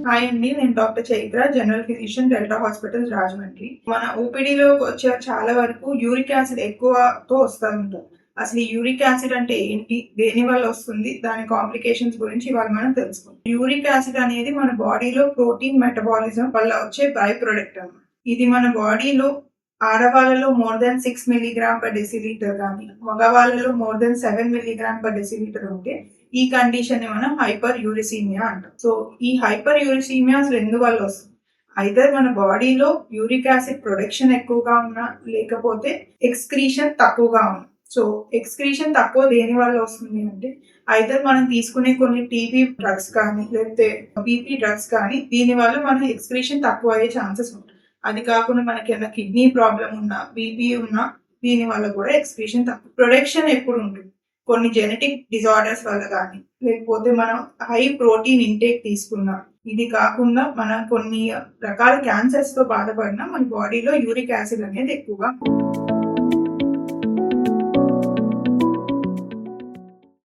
Hi అండి, నేను doctor Chaitra, general physician, delta hospital, Rajahmundry. మన ఓపీడీలో వచ్చే చాలా వరకు యూరిక్ యాసిడ్ ఎక్కువతో వస్తూ ఉంటారు. అసలు ఈ యూరిక్ యాసిడ్ అంటే ఏంటి, దేని వల్ల వస్తుంది, దాని కాంప్లికేషన్స్ గురించి ఇవాళ మనం తెలుసుకుందాం. యూరిక్ యాసిడ్ అనేది మన బాడీలో ప్రోటీన్ మెటబాలిజం వల్ల వచ్చే బై ప్రొడక్ట్ అన్నమాట. ఇది మన బాడీలో ఆడవాళ్ళలో more than 6 milligram per decilitre కానీ, మగవాళ్ళలో more than 7 milligram per decilitre ఉంటే ఈ కండిషన్ ని మనం హైపర్ యూరిసీమియా అంటాం. సో ఈ హైపర్ యూరిసీమియా అసలు ఎందువల్ల వస్తుంది? ఐదర్ మన బాడీలో యూరిక్ యాసిడ్ ప్రొడక్షన్ ఎక్కువగా ఉన్నా, లేకపోతే ఎక్స్క్రీషన్ తక్కువగా ఉన్నా. సో ఎక్స్క్రీషన్ తక్కువ దేని వల్ల వస్తుంది అంటే, ఐదర్ మనం తీసుకునే కొన్ని టీబీ డ్రగ్స్ కానీ, లేకపోతే బీపీ డ్రగ్స్ కానీ, దీని వల్ల మన ఎక్స్క్రీషన్ తక్కువ అయ్యే ఛాన్సెస్ ఉంటాయి. అది కాకుండా మనకి ఏమైనా కిడ్నీ ప్రాబ్లం ఉన్నా, బీపీ ఉన్నా, దీని వల్ల కూడా ఎక్స్క్రీషన్ తక్కువ. ప్రొడక్షన్ ఎప్పుడు ఉంటుంది? కొన్ని జెనెటిక్ డిజార్డర్స్ వల్ల కానీ, లేకపోతే మనం హై ప్రోటీన్ ఇంటేక్ తీసుకున్నా, ఇది కాకుండా మనం కొన్ని రకాల క్యాన్సర్స్ తో బాధపడినా మన బాడీలో యూరిక్ యాసిడ్ అనేది ఎక్కువగా ఉంటుంది.